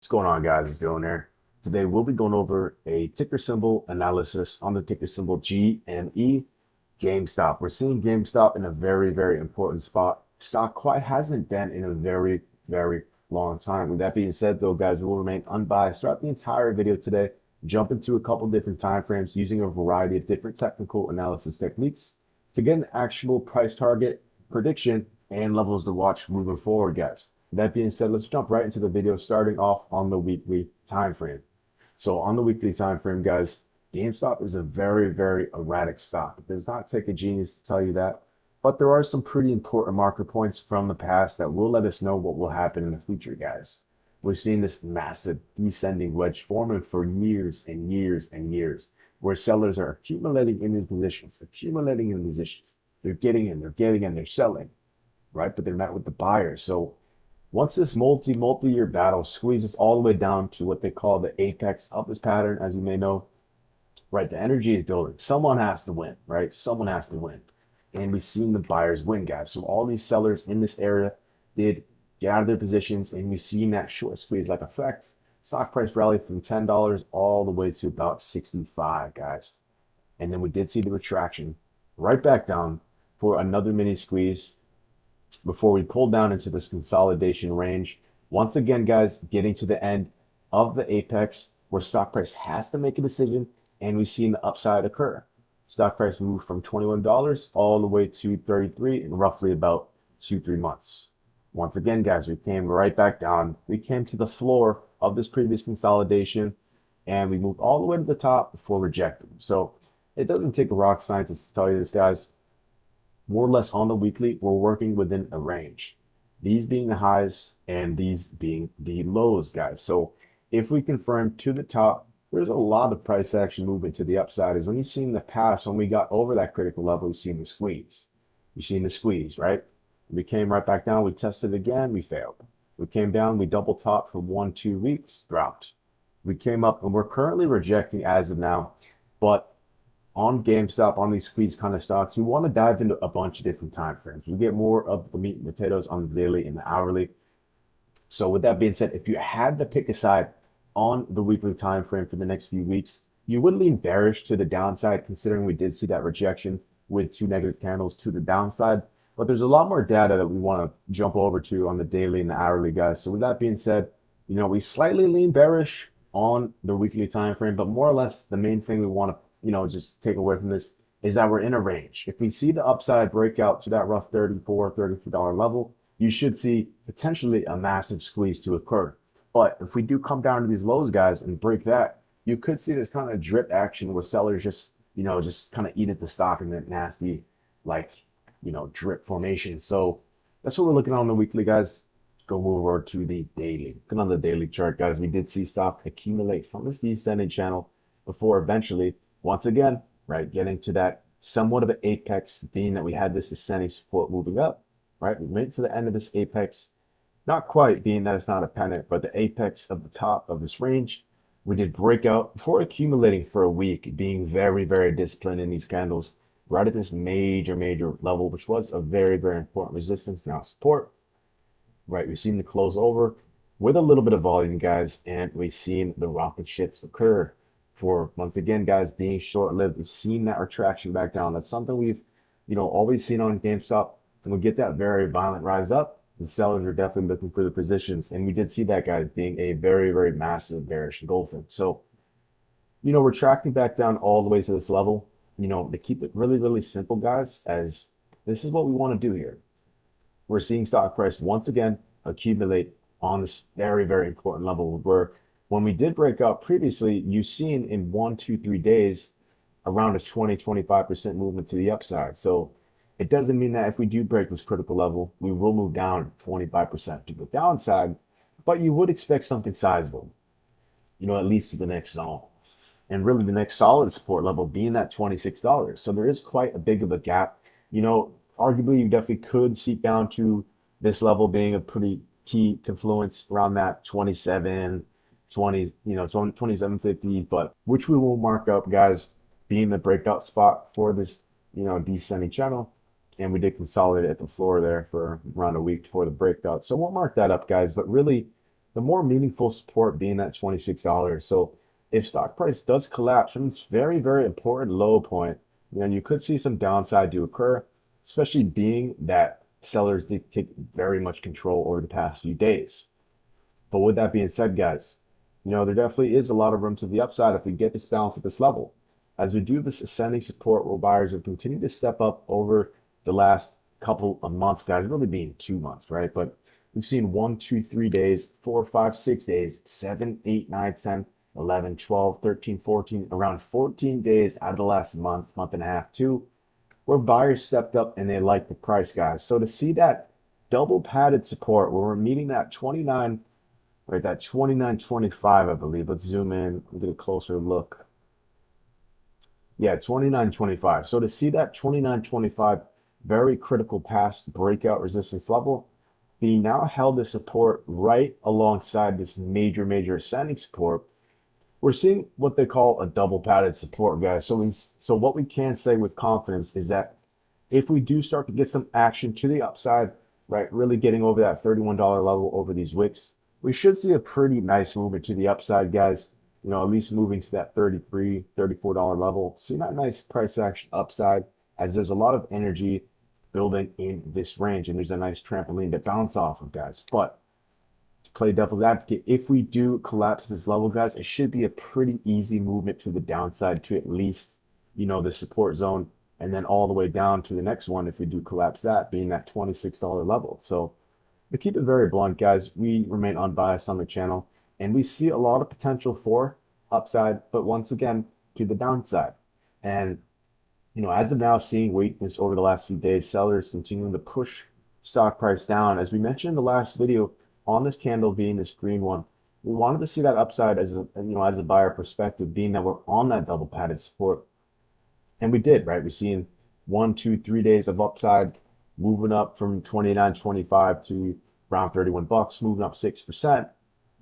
What's going on, guys? It's Dylan here. Today we'll be going over a ticker symbol analysis on the ticker symbol GME, GameStop. We're seeing GameStop in a very, very important spot. Stock quite hasn't been in a very, very long time. With that being said, though, guys, we will remain unbiased throughout the entire video today. Jump into a couple different time frames using a variety of different technical analysis techniques to get an actual price target, prediction, and levels to watch moving forward, guys. That being said, let's jump right into the video, starting off on the weekly time frame. So on the weekly time frame, guys, GameStop is a very, very erratic stock. It does not take a genius to tell you that, but there are some pretty important marker points from the past that will let us know what will happen in the future, guys. We're seeing this massive descending wedge forming for years and years and years, where sellers are accumulating in these positions, accumulating in positions. They're getting in, they're selling, right? But they're not with the buyers. So once this multi-year battle squeezes all the way down to what they call the apex of this pattern, as you may know, right? The energy is building. Someone has to win, right? Someone has to win. And we've seen the buyers win, guys. So all these sellers in this area did get out of their positions, and we've seen that short squeeze-like effect. Stock price rallied from $10 all the way to about 65, guys. And then we did see the retraction right back down for another mini squeeze before we pull down into this consolidation range. Once again, guys, getting to the end of the apex where stock price has to make a decision, and we've seen the upside occur. Stock price moved from $21 all the way to 33 in roughly about 2-3 months. Once again, guys, we came right back down. We came to the floor of this previous consolidation, and we moved all the way to the top before rejecting. So it doesn't take a rock scientist to tell you this, guys. More or less on the weekly, we're working within a range. These being the highs and these being the lows, guys. So if we confirm to the top, there's a lot of price action movement to the upside. Is when you've seen the past, when we got over that critical level, we've seen the squeeze. You've seen the squeeze, right? We came right back down. We tested again. We failed. We came down. We double topped for 1-2 weeks, dropped. We came up, and we're currently rejecting as of now. But on GameStop, on these squeeze kind of stocks, we want to dive into a bunch of different time frames. We get more of the meat and potatoes on the daily and the hourly. So with that being said, if you had to pick a side on the weekly time frame for the next few weeks, you would lean bearish to the downside, considering we did see that rejection with 2 negative candles to the downside. But there's a lot more data that we want to jump over to on the daily and the hourly, guys. So with that being said, we slightly lean bearish on the weekly time frame, but more or less the main thing we want to just take away from this is that we're in a range. If we see the upside breakout to that rough $33 level, you should see potentially a massive squeeze to occur. But if we do come down to these lows, guys, and break that, you could see this kind of drip action where sellers just kind of eat at the stock in that nasty, drip formation. So that's what we're looking at on the weekly, guys. Let's go move over to the daily. Looking on the daily chart, guys, we did see stock accumulate from this descending channel before eventually, once again, right, getting to that somewhat of an apex, being that we had this ascending support moving up, right? We made it to the end of this apex, not quite, being that it's not a pennant, but the apex of the top of this range. We did breakout before accumulating for a week, being very, very disciplined in these candles, right at this major level, which was a very, very important resistance, now support, right? We've seen the close over with a little bit of volume, guys, and we've seen the rocket ships occur. For once again, guys, being short-lived, we've seen that retraction back down. That's something we've, always seen on GameStop. And we get that very violent rise up, the sellers are definitely looking for the positions. And we did see that, guys, being a very, very massive bearish engulfing. So, retracting back down all the way to this level, to keep it really, really simple, guys, as this is what we want to do here. We're seeing stock price once again accumulate on this very, very important level where when we did break out previously, you've seen in 1, 2, 3 days around a 20-25% movement to the upside. So it doesn't mean that if we do break this critical level, we will move down 25% to the downside, but you would expect something sizable, at least to the next zone. And really the next solid support level being that $26. So there is quite a big of a gap. Arguably you definitely could seep down to this level being a pretty key confluence around that 2750, but which we will mark up, guys, being the breakout spot for this, descending channel. And we did consolidate at the floor there for around a week before the breakout. So we'll mark that up, guys. But really, the more meaningful support being that $26. So if stock price does collapse from this very, very important low point, then you could see some downside to occur, especially being that sellers did take very much control over the past few days. But with that being said, guys, there definitely is a lot of room to the upside if we get this bounce at this level. As we do this ascending support where buyers have continued to step up over the last couple of months, guys, really being 2 months, right? But we've seen 1, 2, 3 days, 4, 5, 6 days, 7, 8, 9, 10, 11, 12, 13, 14, around 14 days out of the last month, month and a half, too, where buyers stepped up and they liked the price, guys. So to see that double padded support where we're meeting that 29, right, that 29.25, I believe. Let's zoom in and get a closer look. Yeah, 29.25. So to see that 29.25 very critical past breakout resistance level being now held as support right alongside this major ascending support, we're seeing what they call a double padded support, guys. So what we can say with confidence is that if we do start to get some action to the upside, right, really getting over that $31 level over these wicks, we should see a pretty nice movement to the upside, guys. At least moving to that $33, $34 level. See that nice price action upside as there's a lot of energy building in this range, and there's a nice trampoline to bounce off of, guys. But to play devil's advocate, if we do collapse this level, guys, it should be a pretty easy movement to the downside to at least, the support zone, and then all the way down to the next one if we do collapse that, being that $26 level. So to keep it very blunt, guys, we remain unbiased on the channel, and we see a lot of potential for upside, but once again, to the downside. And, as of now, seeing weakness over the last few days, sellers continuing to push stock price down. As we mentioned in the last video, on this candle being this green one, we wanted to see that upside as a buyer perspective, being that we're on that double padded support. And we did, right? We've seen 1, 2, 3 days of upside, moving up from 29.25 to around $31, moving up 6%.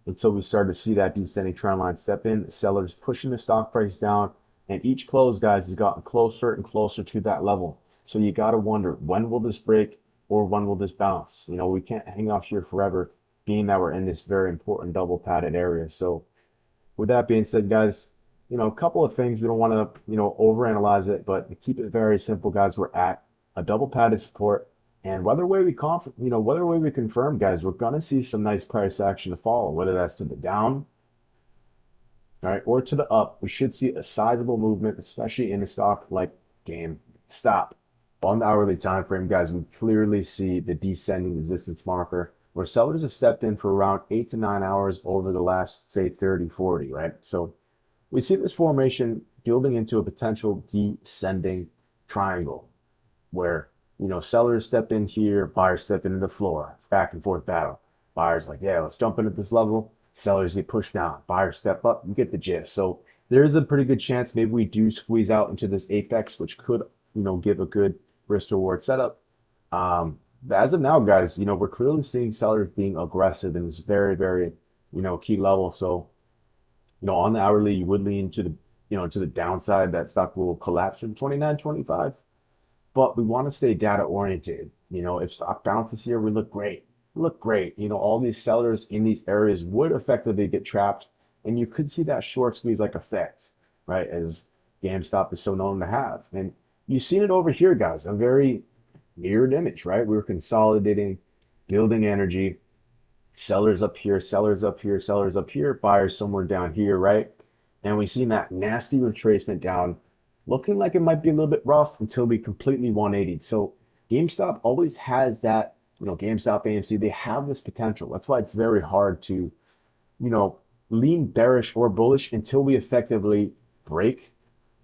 Until we started to see that descending trend line step in, sellers pushing the stock price down, and each close, guys, has gotten closer and closer to that level. So you got to wonder, when will this break or when will this bounce? We can't hang off here forever, being that we're in this very important double padded area. So with that being said, guys, a couple of things. We don't want to, overanalyze it, but to keep it very simple, guys, we're at a double padded support. And whether way we confirm, guys, we're gonna see some nice price action to follow, whether that's to the down, right, or to the up. We should see a sizable movement, especially in a stock like GameStop. On the hourly time frame, guys, we clearly see the descending resistance marker where sellers have stepped in for around 8 to 9 hours over the last, say, 30, 40, right? So we see this formation building into a potential descending triangle where sellers step in here, buyers step into the floor. It's back and forth battle. Buyers like, yeah, let's jump in at this level. Sellers get pushed down. Buyers step up. You get the gist. So there is a pretty good chance maybe we do squeeze out into this apex, which could, give a good risk reward setup. But as of now, guys, we're clearly seeing sellers being aggressive in this very, very, key level. So, on the hourly, you would lean to the downside that stock will collapse from 29.25. But we want to stay data oriented. If stock bounces here, we look great. All these sellers in these areas would effectively get trapped, and you could see that short squeeze like effect, right? As GameStop is so known to have. And you've seen it over here, guys, a very mirrored image, right? We were consolidating, building energy, sellers up here, sellers up here, sellers up here, buyers somewhere down here, right? And we've seen that nasty retracement down, looking like it might be a little bit rough until we completely 180'd. So GameStop always has that, GameStop, AMC, they have this potential. That's why it's very hard to, lean bearish or bullish until we effectively break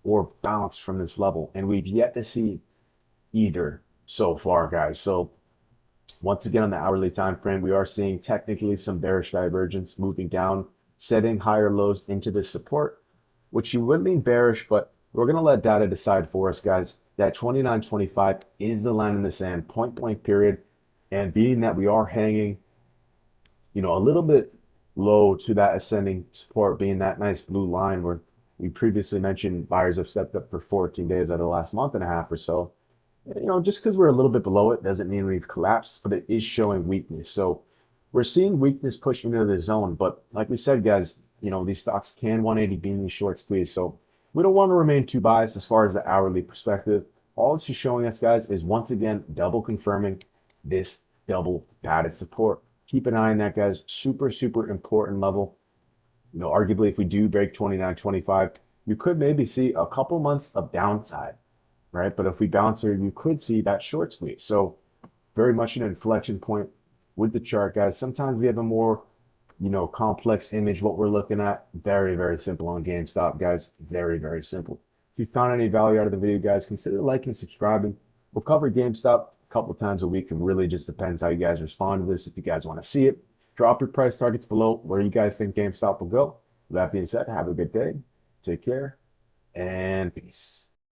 or bounce from this level. And we've yet to see either so far, guys. So once again, on the hourly time frame, we are seeing technically some bearish divergence moving down, setting higher lows into this support, which you would lean bearish, but we're going to let data decide for us, guys. That 29.25 is the line in the sand, point blank period. And being that we are hanging, a little bit low to that ascending support, being that nice blue line where we previously mentioned buyers have stepped up for 14 days out of the last month and a half or so. Just because we're a little bit below it doesn't mean we've collapsed, but it is showing weakness. So we're seeing weakness pushing into the zone, but like we said, guys, these stocks can 180 beam these short squeeze. So we don't want to remain too biased as far as the hourly perspective. All it's just showing us, guys, is once again double confirming this double padded support. Keep an eye on that, guys. Super, super important level. Arguably, if we do break 29.25, you could maybe see a couple months of downside, right? But if we bounce here, you could see that short squeeze. So very much an inflection point with the chart, guys. Sometimes we have a more, complex image. What we're looking at, very, very simple on GameStop, guys. Very, very simple. If you found any value out of the video, guys, consider liking, subscribing. We'll cover GameStop a couple times a week. It really just depends how you guys respond to this. If you guys want to see it, drop your price targets below where you guys think GameStop will go. With that being said, have a good day. Take care and peace.